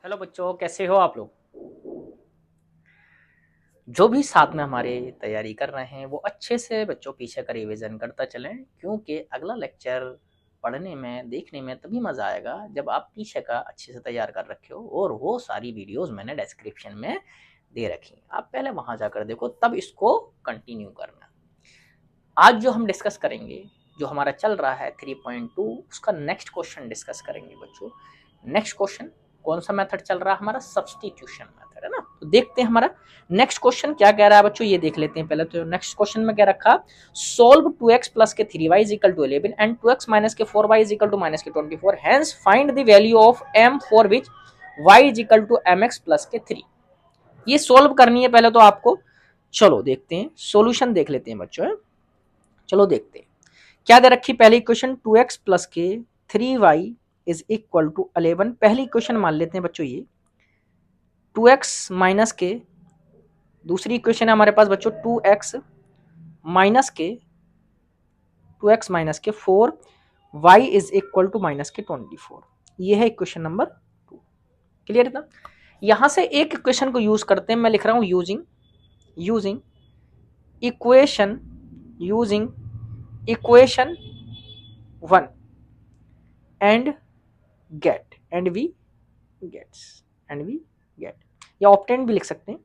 Hello बच्चों, कैसे हो आप लोग। जो भी साथ में हमारे तैयारी कर रहे हैं वो अच्छे से बच्चों पीछे का रिवीजन करता चलें, क्योंकि अगला लेक्चर पढ़ने में देखने में तभी मज़ा आएगा जब आप पीछे का अच्छे से तैयार कर रखे हो। और वो सारी वीडियोस मैंने डिस्क्रिप्शन में दे रखी, आप पहले वहां जाकर देखो, तब इसको कंटिन्यू करना। आज जो हम डिस्कस करेंगे, जो हमारा चल रहा है 3.2, उसका नेक्स्ट क्वेश्चन डिस्कस करेंगे बच्चों। नेक्स्ट क्वेश्चन कौन सा मेथड चल रहा है हमारा? सब्स्टिट्यूशन मेथड, है ना। तो देखते हैं हमारा नेक्स्ट क्वेश्चन क्या कह रहा है बच्चों, ये देख लेते हैं पहले। तो नेक्स्ट क्वेश्चन में क्या रखा? सोल्व 2x प्लस के 3y is equal to 11 and 2x minus के 4y is equal to minus के 24, hence find the value of m for which y is equal to mx plus के 3। ये solve करनी है पहले तो आपको। चलो देखते हैं, सॉल्यूशन देख लेते हैं बच्चों। चलो देखते हैं क्या दे रखी। पहली इक्वेशन 2x प्लस के 3y इज इक्वल टू 11। पहली इक्वेशन मान लेते हैं बच्चों ये 2x माइनस के, दूसरी इक्वेशन है हमारे पास बच्चों 2x माइनस के 2x माइनस के 4 y is equal to minus के 24। ये है इक्वेशन नंबर 2। क्लियर था। यहां से एक इक्वेशन को यूज करते हैं, मैं लिख रहा हूं यूजिंग इक्वेशन 1 एंड गेट या ऑप्टेंड भी लिख सकते हैं।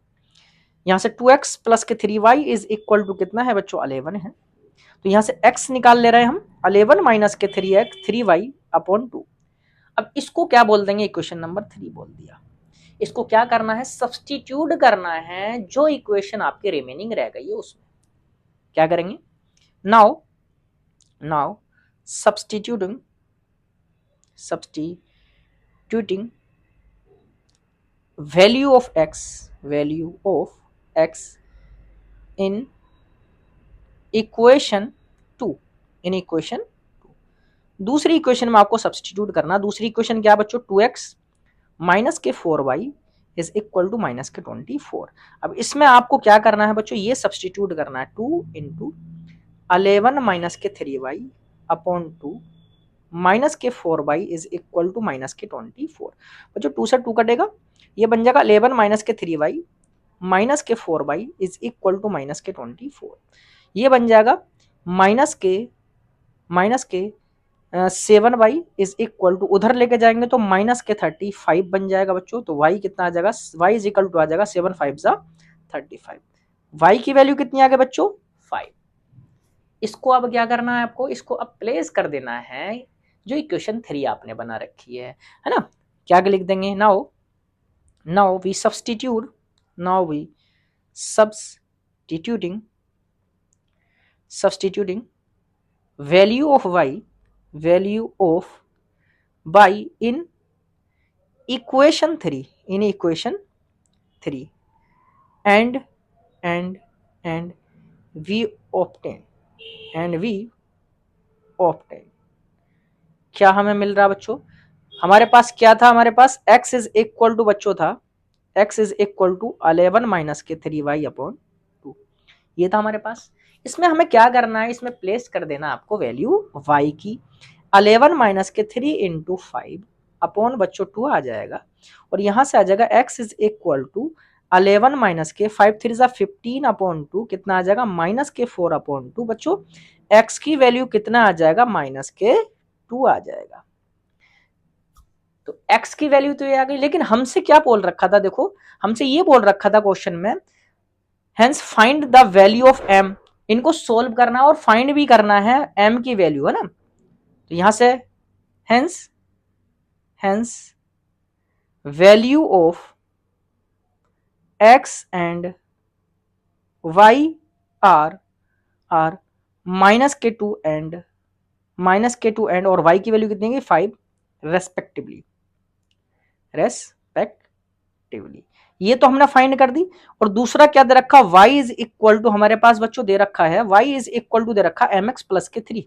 यहां से 2x प्लस के 3y इज इक्वल टू कितना है बच्चों? 11 है। तो यहां से x निकाल ले रहे हैं हम, 11 माइनस के 3y अपॉन 2। अब इसको क्या बोल देंगे? इक्वेशन नंबर 3 बोल दिया। इसको क्या करना है? सब्स्टिट्यूट करना है, जो इक्वेशन आपके रिमेनिंग रह गई है उसमें क्या करेंगे? Now substituting value of x in equation 2 दूसरी इक्वेशन में आपको सब्स्टिट्यूट करना। दूसरी इक्वेशन क्या बच्चों? 2x माइनस के 4y is equal to minus के 24। अब इसमें आपको क्या करना है बच्चों? ये सब्स्टिट्यूट करना है 2 इंटू 11 माइनस के 3y अपॉन 2 माइनस के 4y is equal to minus के 24। बच्चों 2 से 2 कटेगा, ये बन जाएगा 11 माइनस के 3y माइनस के 4y is equal to minus के 24। ये बन जाएगा माइनस के 7y इज इक्वल टू, उधर लेके जाएंगे तो माइनस के 35 बन जाएगा बच्चों। तो y कितना आ जाएगा? y इज इक्वल टू आ जाएगा 7 5 35। y की वैल्यू कितनी आ गई बच्चों? 5। इसको अब क्या करना है आपको? इसको अब प्लेस कर देना है जो इक्वेशन 3 आपने बना रखी है ना। क्या लिख देंगे? Now we substituting value of y in equation 3 and we obtain क्या हमें मिल रहा बच्चों? हमारे पास क्या था? हमारे पास x इज इक्वल टू बच्चों था, x is equal to 11 minus के 3y अपॉन 2। ये था हमारे पास। इसमें हमें क्या करना है? इसमें प्लेस कर देना आपको वैल्यू y की। 11 माइनस के 3 इंटू 5 अपॉन बच्चों 2 आ जाएगा, और यहां से आ जाएगा x is equal to 11 minus के 5 3 15 अपॉन 2, कितना आ जाएगा? माइनस के 4 अपॉन 2। बच्चों x की वैल्यू कितना आ जाएगा? माइनस के 2 आ जाएगा। तो x की वैल्यू तो ये आ गई, लेकिन हमसे क्या बोल रखा था? देखो, हमसे ये बोल रखा था क्वेश्चन में, hence find the value of m। इनको सोल्व करना और फाइंड भी करना है m की वैल्यू, है ना। तो यहां से hence value of x and y are minus के 2 एंड और y की वैल्यू कितनी है? 5 रेस्पेक्टिवली। ये तो हमने फाइंड कर दी। और दूसरा क्या दे रखा? y इज इक्वल टू, हमारे पास बच्चों दे रखा है y इज इक्वल टू दे रखा mx प्लस के 3।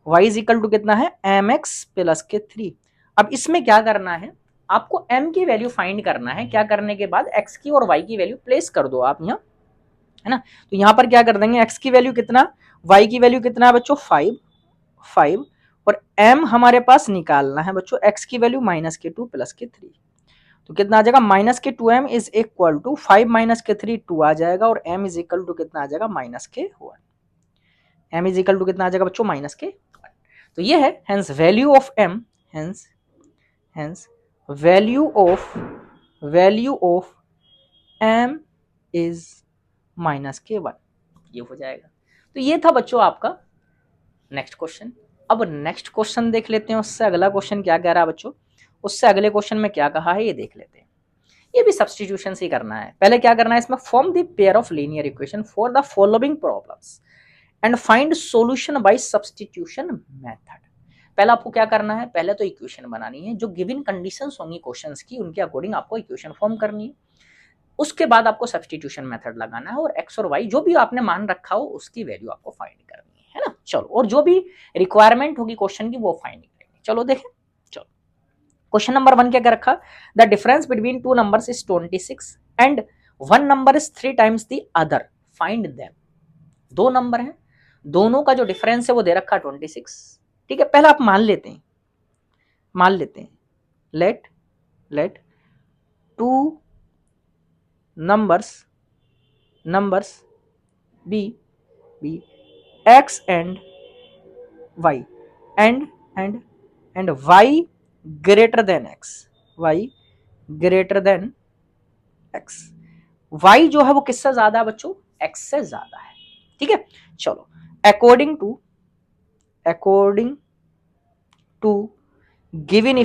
y इज इक्वल टू कितना है? mx प्लस के 3। अब इसमें क्या करना है? आपको m की वैल्यू फाइंड करना है। क्या करने के बाद x की और y की वैल्यू प्लेस कर दो आप यहाँ, है ना। तो यहां पर क्या कर देंगे? x की वैल्यू कितना, y की वैल्यू कितना है बच्चों? 5 और m हमारे पास निकालना है बच्चों, x की वैल्यू माइनस के 2 प्लस के 3। तो कितना आ जाएगा माइनस के 2m is equal to 5 minus के 3 2 आ जाएगा और m इज इक्वल टू कितना आ जाएगा माइनस के 1। m इज इक्वल टू कितना आ जाएगा बच्चों माइनस के 1। तो ये है hence value of m, hence value of m is minus के 1, ये हो जाएगा। तो ये था बच्चों आपका नेक्स्ट क्वेश्चन। अब नेक्स्ट क्वेश्चन देख लेते हैं, उससे अगला क्वेश्चन क्या कह रहा है बच्चों, उससे अगले क्वेश्चन में क्या कहा है ये देख लेते हैं। ये भी सब्स्टिट्यूशन ही करना है। पहले क्या करना है इसमें, form the pair of linear equation for the following problems and find solution bye substitution method. पहले आपको क्या करना है, पहले तो इक्वेशन बनानी है, जो गिवन कंडीशंस होंगी क्वेश्चंस की उनके अकॉर्डिंग आपको इक्वेशन फॉर्म करनी है। उसके बाद आपको सब्स्टिट्यूशन मेथड लगाना है और एक्स और वाई जो भी आपने मान रखा हो उसकी वैल्यू आपको फाइंड करनी है ना। चलो, और जो भी रिक्वायरमेंट होगी क्वेश्चन की वो फाइंड करेंगे। चलो देखें। चलो, क्वेश्चन नंबर 1 क्या रखा, the difference between two numbers is 26 and one number is 3 times the other, find them. दो नंबर हैं, दोनों का जो डिफरेंस है वो दे रखा 26। ठीक है, पहले आप मान लेते हैं let two numbers be x and y and y greater than x, y जो है वो किससे ज्यादा है बच्चों, x से ज्यादा है। ठीक है, चलो, अकॉर्डिंग टू गिवन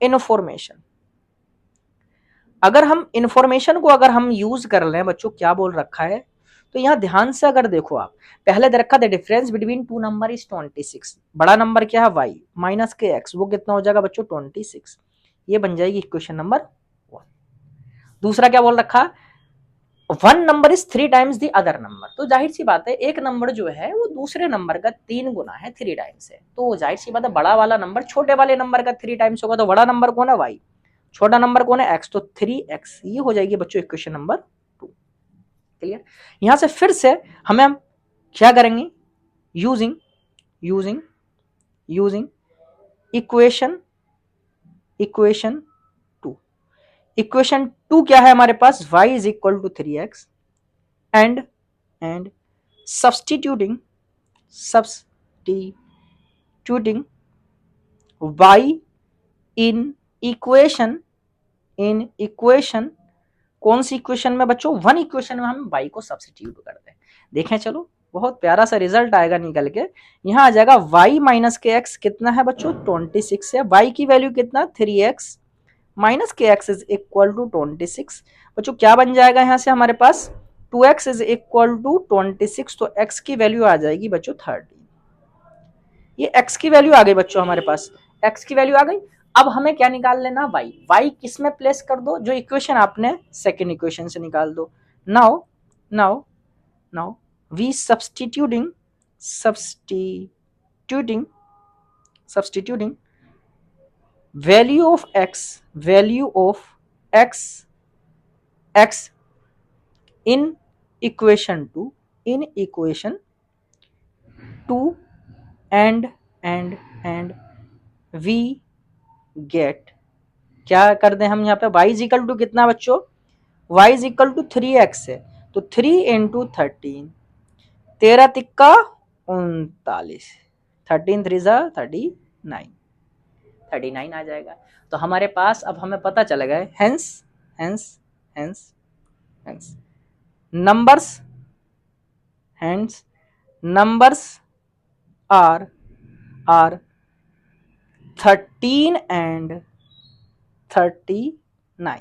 इंफॉर्मेशन अगर हम इंफॉर्मेशन को अगर हम यूज कर लें बच्चों, क्या बोल रखा है, तो यहां ध्यान से अगर देखो आप, पहले दे रखा the difference between two number is 26, बड़ा नंबर क्या है y माइनस के x, वो कितना हो जाएगा बच्चों 26, ये बन जाएगी इक्वेशन नंबर 1। दूसरा क्या बोल रखा, one number is 3 times the other number, तो जाहिर सी बात है एक नंबर जो है वो दूसरे नंबर का 3 गुना है 3 टाइम्स है, तो जाहिर सी बात है बड़ा वाला नंबर छोटे वाले नंबर का 3 टाइम्स होगा, तो बड़ा नंबर कौन है y, छोटा नंबर कौन है x, तो 3x, ये हो जाएगी बच्चों इक्वेशन नंबर 2। क्लियर। यहां से फिर से हम क्या करेंगे, यूजिंग इक्वेशन 2 क्या है हमारे पास, y is equal to 3x and substituting y in equation कौन सी इक्वेशन में बच्चों, 1 इक्वेशन में हम y को सब्स्टिट्यूट करते हैं। देखें, चलो बहुत प्यारा सा रिजल्ट आएगा निकल के, यहां आ जाएगा y माइनस के x कितना है बच्चों 26 है, y की वैल्यू कितना 3x माइनस के x इज इक्वल टू 26। बच्चों क्या बन जाएगा यहां से हमारे पास 2x इज इक्वल टू 26, तो x की वैल्यू आ जाएगी बच्चों 30। ये x की वैल्यू आ गई बच्चों, हमारे पास x की वैल्यू आ गई। अब हमें क्या निकाल लेना, y किस में प्लेस कर दो, जो इक्वेशन आपने सेकेंड इक्वेशन से निकाल दो। Now we substituting value of x in equation 2 and we get, क्या कर दें हम यहाँ पे, y इज इक्वल टू कितना बच्चों, y is equal to 3x है, तो 3 इंटू 13, 13 तिक्का 39, 13 3 39 आ जाएगा। तो हमारे पास अब हमें पता चल गया, हेंस नंबर्स आर 13 एंड 39,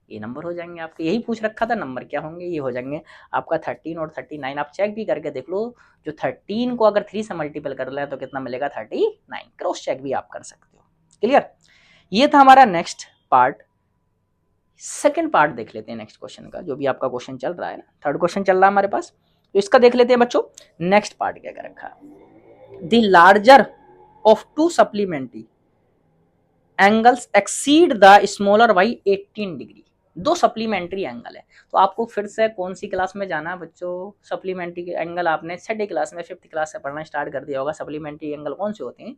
ये नंबर हो जाएंगे आपके। यही पूछ रखा था नंबर क्या होंगे, ये हो जाएंगे आपका 13 और 39। आप चेक भी करके देख लो, जो 13 को अगर 3 से मल्टीपल कर ले तो कितना मिलेगा 39, क्रॉस चेक भी आप कर सकते हो। क्लियर, ये था हमारा नेक्स्ट पार्ट। सेकेंड पार्ट देख लेते हैं नेक्स्ट क्वेश्चन का, जो भी आपका क्वेश्चन चल रहा है ना, थर्ड क्वेश्चन चल रहा है हमारे पास, तो इसका देख लेते हैं बच्चों। नेक्स्ट पार्ट क्या कर रखा है, the larger of to supplementary angles exceed the smaller by 18 degree. दो सप्लीमेंट्री एंगल है, तो आपको फिर से कौन सी क्लास में जाना है बच्चों, सप्लीमेंट्री एंगल आपने छठी क्लास में 5th क्लास से पढ़ना स्टार्ट कर दिया होगा। सप्लीमेंट्री एंगल कौन से होते हैं,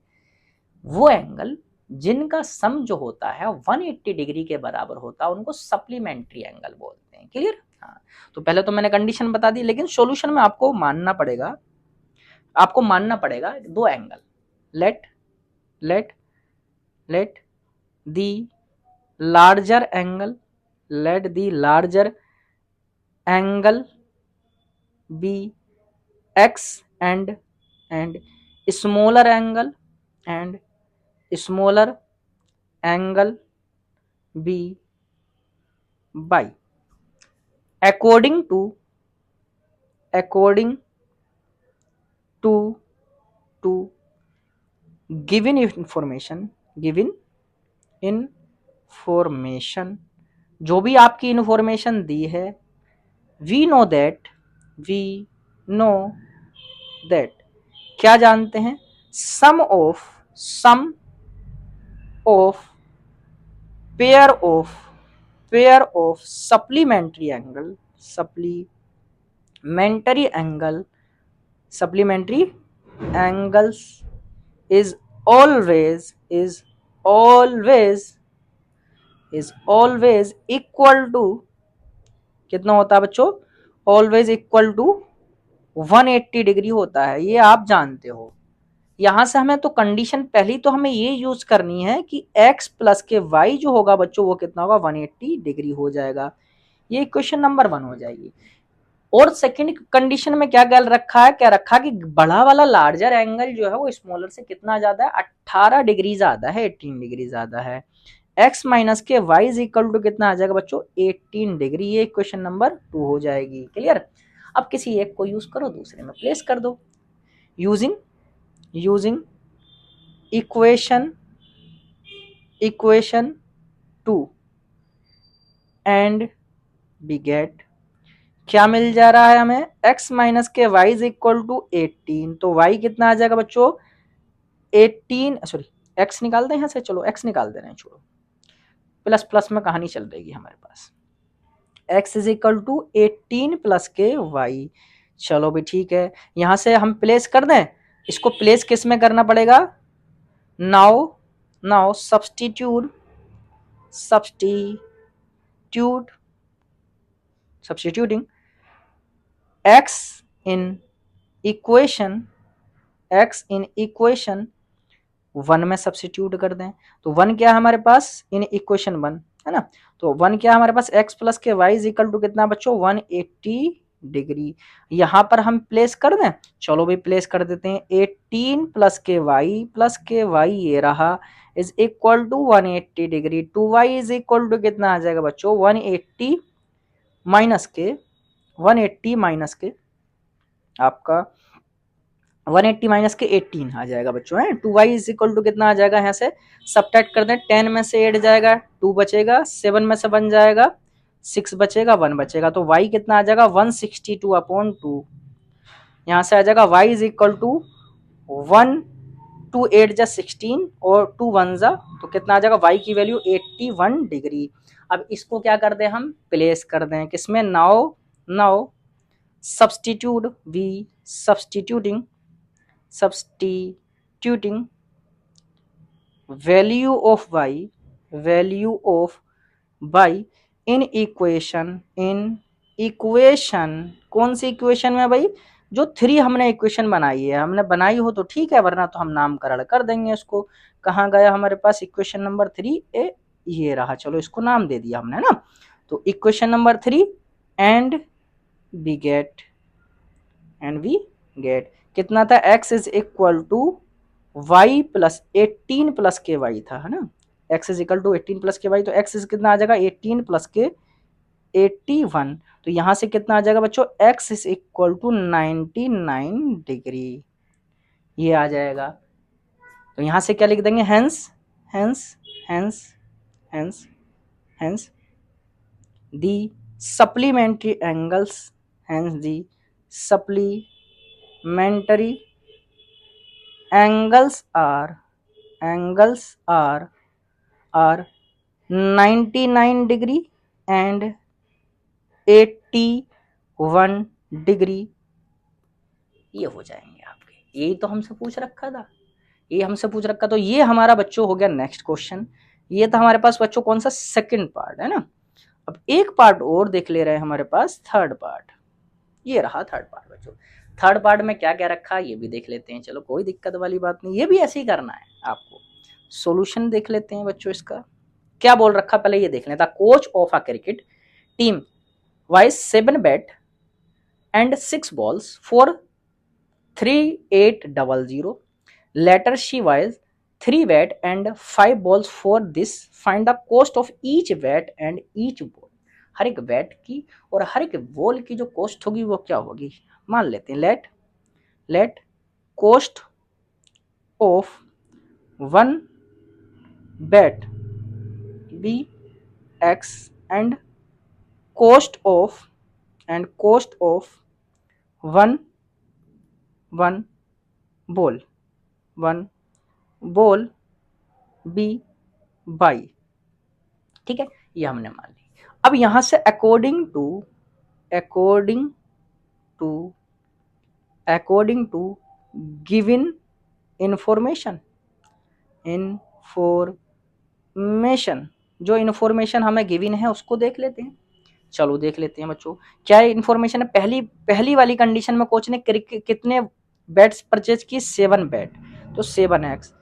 वो एंगल जिनका सम जो होता है 180 डिग्री के बराबर होता है उनको सप्लीमेंट्री एंगल बोलते हैं। क्लियर? हाँ, तो पहले तो मैंने कंडीशन बता दी, लेकिन सॉल्यूशन में आपको मानना पड़ेगा दो angle. Let let let the larger angle be x and smaller angle be by according to given information जो भी आपकी इंफॉर्मेशन दी है, वी नो दैट क्या जानते हैं, sum of pair of supplementary angles is always equal to कितना होता है बच्चों, ऑलवेज इक्वल टू 180 डिग्री होता है। ये आप जानते हो। यहां से हमें तो कंडीशन पहली तो हमें ये यूज करनी है कि x प्लस के y जो होगा बच्चों वो कितना होगा, 180 डिग्री हो जाएगा। ये इक्वेशन नंबर 1 हो जाएगी। और सेकंड कंडीशन में क्या रखा कि बड़ा वाला लार्जर एंगल जो है वो स्मॉलर से कितना ज्यादा है, 18 डिग्री ज्यादा है, 18 डिग्री ज्यादा है। x माइनस के y इज इक्वल टू कितना आ जाएगा बच्चों, 18 डिग्री। ये क्वेश्चन नंबर 2 हो जाएगी। क्लियर? अब किसी एक को यूज करो, दूसरे में प्लेस कर दो। Using equation 2 and we get, क्या मिल जा रहा है हमें, x माइनस के y इज इक्वल टू 18। तो y कितना आ जाएगा बच्चों, 18, सॉरी x निकाल दें यहां से, चलो x निकाल दे रहे हैं, छोड़ो, प्लस प्लस में कहानी चल रही है हमारे पास। x is equal to 18 plus के y। चलो भी ठीक है, यहां से हम प्लेस कर दें। इसको प्लेस किस में करना पड़ेगा, now substituting x in equation 1 में सब्स्टिट्यूट कर दें। तो 1 क्या है हमारे पास, इन इक्वेशन 1 है ना, तो 1 क्या है हमारे पास, x प्लस के y इज इक्वल टू कितना बच्चों, 180 डिग्री। यहां पर हम प्लेस कर दें, चलो भाई प्लेस कर देते हैं। 18 प्लस के y ये रहा is equal to 180 degree. 2y is equal to कितना आ जाएगा बच्चों, 180 माइनस के आपका 180 माइनस के 18 आ जाएगा बच्चों है। 2y इज इक्वल टू कितना आ जाएगा, यहाँ से सब्ट्रैक्ट कर दें, 10 में से 8 जाएगा, 2 बचेगा, 7 में से 1 जाएगा, 6 बचेगा, 1 बचेगा। तो y कितना आ जाएगा, 162/2। यहाँ से आ जाएगा y इज इक्वल टू 1 2 8 जा 16 और 2 1 जा, तो कितना आ जाएगा, y की वैल्यू 81 डिग्री। अब इसको क्या कर दें, हम प्लेस कर दें किसमें, now substituting value of y in equation कौन सी इक्वेशन में भाई, जो 3 हमने इक्वेशन बनाई है, हमने बनाई हो तो ठीक है, वरना तो हम नामकरण कर देंगे इसको। कहाँ गया हमारे पास इक्वेशन नंबर 3, ये रहा, चलो इसको नाम दे दिया हमने ना। तो equation number 3 and we get कितना था, x is equal to y plus 18 plus के y था, है ना, x is equal to 18 plus के y, तो x इज कितना आ जाएगा, 18 प्लस के 81। तो यहां से कितना आ जाएगा बच्चों, x is equal to 99 degree, ये आ जाएगा। तो यहां से क्या लिख देंगे, hence the supplementary angles are 99 degree and 81 degree, ये हो जाएंगे आपके। यही तो हमसे पूछ रखा था ये हमसे पूछ रखा। तो ये हमारा बच्चों हो गया नेक्स्ट क्वेश्चन। ये था हमारे पास बच्चों कौन सा, सेकंड पार्ट है ना। अब एक पार्ट और देख ले रहे हैं हमारे पास, थर्ड पार्ट। ये रहा थर्ड पार्ट बच्चों। थर्ड पार्ट में क्या क्या रखा ये भी देख लेते हैं। चलो कोई दिक्कत वाली बात नहीं, ये भी ऐसे ही करना है आपको। सॉल्यूशन देख लेते हैं बच्चों इसका क्या बोल रखा, पहले ये देख लेता। Coach of a cricket team wise 7 bat and 6 balls for 3800. Later she was 3 bat and 5 balls for this. Find the cost of each bat and each ball. हर एक बैट की और हर एक बॉल की जो कॉस्ट होगी वो क्या होगी, मान लेते हैं let cost of 1 bat be x and cost of 1 ball be by. ठीक है, ये हमने मान ली। अब यहां से अकॉर्डिंग टू गिवन इंफॉर्मेशन जो इंफॉर्मेशन हमें गिवन है उसको देख लेते हैं। चलो देख लेते हैं बच्चों क्या इंफॉर्मेशन है। पहली वाली कंडीशन में कोच ने कितने बैट्स परचेज की, 7 बैट, तो 7x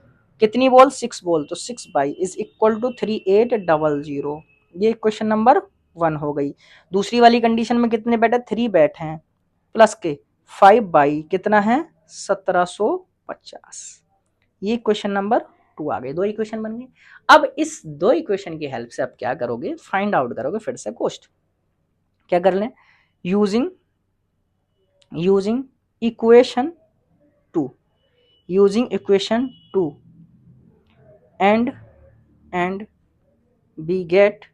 कितनी बॉल, 6 बॉल, तो 6 बाई इज इक्वल टू 3800। ये क्वेश्चन नंबर 1 हो गई। दूसरी वाली कंडीशन में कितने बैट है, 3 बैट हैं प्लस के 5 बाई कितना है 1750। ये क्वेश्चन नंबर 2 आ गए। 2 इक्वेशन बन गए। अब इस 2 इक्वेशन की हेल्प से आप क्या करोगे, फाइंड आउट करोगे फिर से कॉस्ट। क्या कर लें, using equation 2 and we get,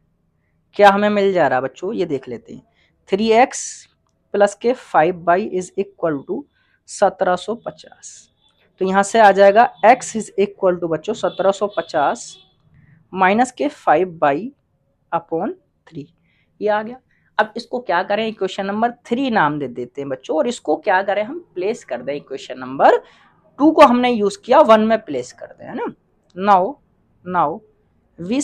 क्या हमें मिल जा रहा बच्चों ये देख लेते हैं। 3x प्लस के 5 बाई इज इक्वल टू 1750। तो यहां से आ जाएगा x इज इक्वल टू बच्चों 1750 माइनस के 5 बाई अपॉन 3, ये आ गया। अब इसको क्या करें, इक्वेशन नंबर 3 नाम दे देते हैं बच्चों, और इसको क्या करें हम प्लेस कर दें, इक्वेशन नंबर 2 को हमने यूज किया 1 में प्लेस कर दें, है ना। Now we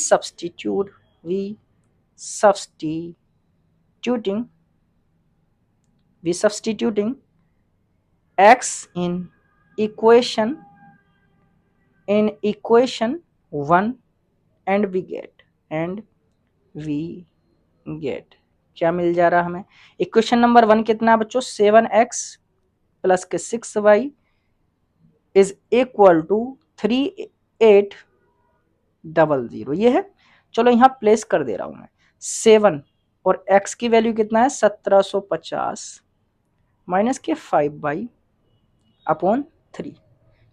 substituting x in equation 1 and we get क्या मिल जा रहा हमें। इक्वेशन नंबर 1 कितना है बच्चों, 7x प्लस के 6y इज इक्वल टू 3800, ये है। चलो यहाँ प्लेस कर दे रहा हूं मैं 7 और x की वैल्यू कितना है 1750 माइनस के 5 बाई अपॉन 3,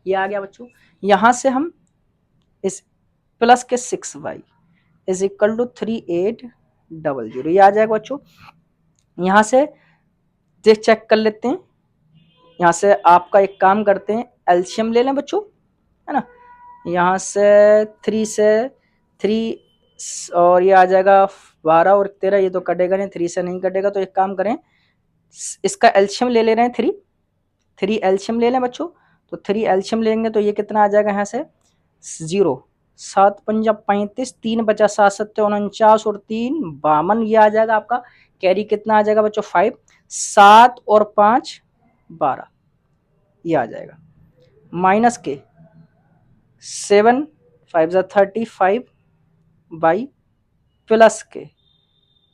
ये आ गया बच्चों। यहां से हम इस प्लस के 6y इज इक्वल टू 3800, ये आ जाएगा बच्चों। यहां से चेक कर लेते हैं। यहां से आपका एक काम करते हैं, एलसीएम ले लें बच्चों, है ना। यहां से 3 से 3 और ये आ जाएगा 12 और 13, ये तो कटेगा नहीं, 3 से नहीं कटेगा। तो एक काम करें, इसका एलसीएम ले रहे हैं 3 एलसीएम ले लें बच्चों। तो 3 एलसीएम लेंगे तो ये कितना आ जाएगा, यहाँ से 0, 7 पंजा 35, 3 बचा 7 सत्ते 49 और 3 52, ये आ जाएगा आपका। कैरी कितना आ जाएगा बच्चों 5, 7 और 5 12, ये आ जाएगा। माइनस के 7 5 35 बाई प्लस के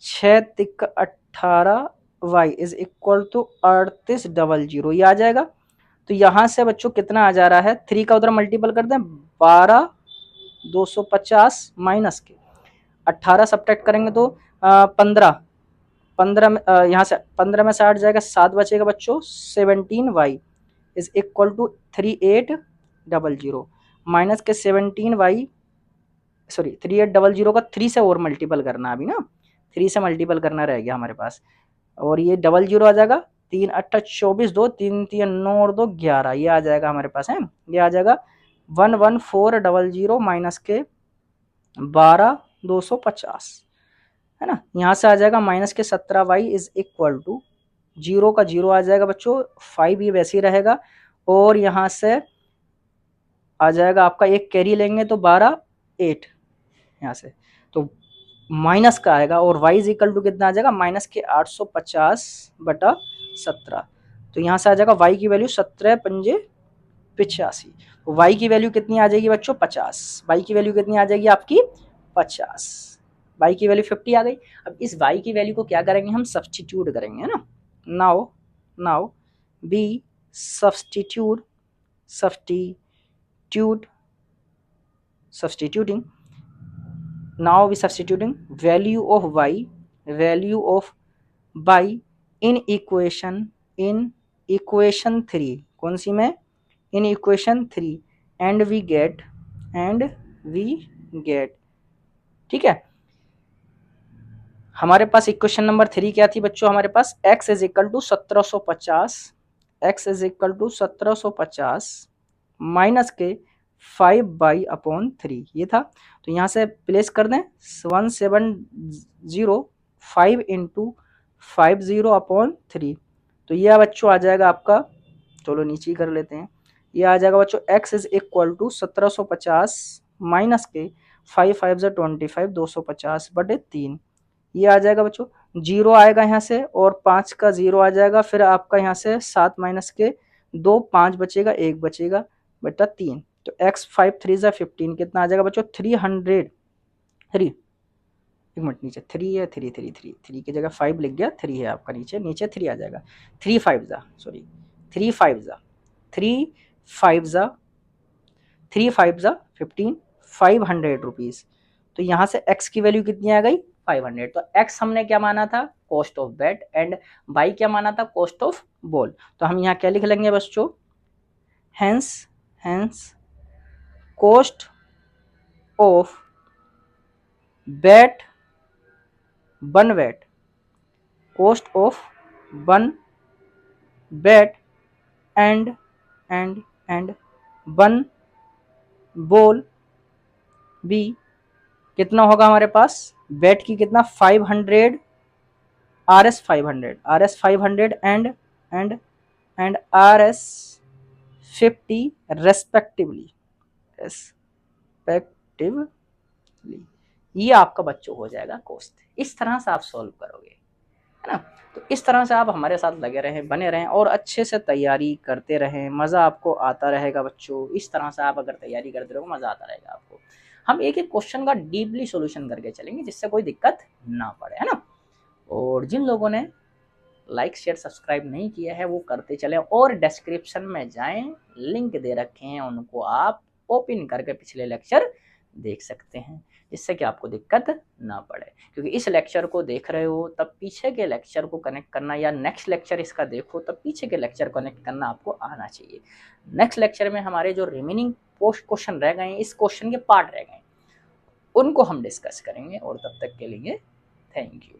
6 तिक 18 y इज इक्वल टू 3800, ये आ जाएगा। तो यहां से बच्चों कितना आ जा रहा है, 3 का उधर मल्टीपल कर दें 12 250 माइनस के 18 सब्ट्रैक्ट करेंगे तो 15 में यहाँ से 15 में से 8 जाएगा, 7 बचेगा बच्चों। 17y is equal to 3800 minus के 17y, सॉरी 3800 का 3 से और मल्टीपल करना, अभी ना 3 से मल्टीपल करना रह गया हमारे पास, और ये 00 आ जाएगा। 3 8 24 2 3 3 9 और 2 11, ये आ जाएगा हमारे पास, है। ये आ जाएगा 11400 माइनस के 12 250, है ना। यहाँ से आ जाएगा माइनस के 17y इज इक्वल टू 0 का 0 आ जाएगा बच्चों, 5 ये वैसे ही रहेगा। और यहाँ से आ जाएगा आपका, एक कैरी लेंगे तो 12 8 यहाँ से, तो माइनस का आएगा, और y इज इक्वल टू कितना आ जाएगा, माइनस के 850/17। तो यहाँ से आ जाएगा y की वैल्यू 17 पंजे 85। y की वैल्यू कितनी आ जाएगी बच्चों, 50। y की वैल्यू कितनी आ जाएगी आपकी, 50। y की वैल्यू 50 आ गई। अब इस y की वैल्यू को क्या करेंगे, हम सब्सटीट्यूट करेंगे, है ना। Now now be substitute substituting, now we substituting value of y in equation 3, कौन सी में, in equation 3, and we get ठीक है। हमारे पास इक्वेशन नंबर 3 क्या थी बच्चों, हमारे पास x is equal to 1750 minus के 5/3 ये था। तो यहाँ से प्लेस कर दें 1705 इंटू 50/3। तो ये बच्चों आ जाएगा आपका, चलो नीचे ही कर लेते हैं, ये आ जाएगा बच्चों x is equal to 1750 minus के 5 5 25 250/3। ये आ जाएगा बच्चों, जीरो आएगा यहाँ से, और 5 का जीरो आ जाएगा, फिर आपका यहाँ से 7 माइनस के 2 5 बचेगा, 1 बचेगा बटा 3। तो x 5 3 15 कितना आ जाएगा बच्चों, 300। 3 एक मिनट, नीचे 3 है, 3 की जगह 5 लिख गया, 3 है आपका, नीचे 3 आ जाएगा। 3 5 सॉरी 3 5 3 5 15 500 रुपीज। तो यहाँ से x की वैल्यू कितनी आ गई, 500। तो x हमने क्या माना था, cost of bat, and y क्या माना था, कॉस्ट ऑफ बॉल। तो हम यहाँ क्या लिख लेंगे बच्चों, hence cost of bat one bat, cost of one bat and one ball be कितना होगा हमारे पास, बैट की कितना 500, RS 500 एंड RS 50 रेस्पेक्टिवली। ये आपका बच्चों हो जाएगा कॉस्ट। इस तरह से आप सॉल्व करोगे, है ना। तो इस तरह से आप हमारे साथ लगे रहें, बने रहें, और अच्छे से तैयारी करते रहें, मज़ा आपको आता रहेगा बच्चों। इस तरह से आप अगर तैयारी करते रहोगे, मज़ा आता रहेगा आपको। हम एक एक क्वेश्चन का डीपली सॉल्यूशन करके चलेंगे, जिससे कोई दिक्कत ना पड़े, है ना। और जिन लोगों ने लाइक शेयर सब्सक्राइब नहीं किया है वो करते चलें, और डिस्क्रिप्शन में जाएं, लिंक दे रखे हैं, उनको आप ओपन करके पिछले लेक्चर देख सकते हैं, जिससे कि आपको दिक्कत ना पड़े। क्योंकि इस लेक्चर को देख रहे हो तब पीछे के लेक्चर को कनेक्ट करना, या नेक्स्ट लेक्चर इसका देखो तब पीछे के लेक्चर कनेक्ट करना आपको आना चाहिए। नेक्स्ट लेक्चर में हमारे जो रिमेनिंग पोस्ट क्वेश्चन रह गए, इस क्वेश्चन के पार्ट रह गए, उनको हम डिस्कस करेंगे। और तब तक के लिए थैंक यू।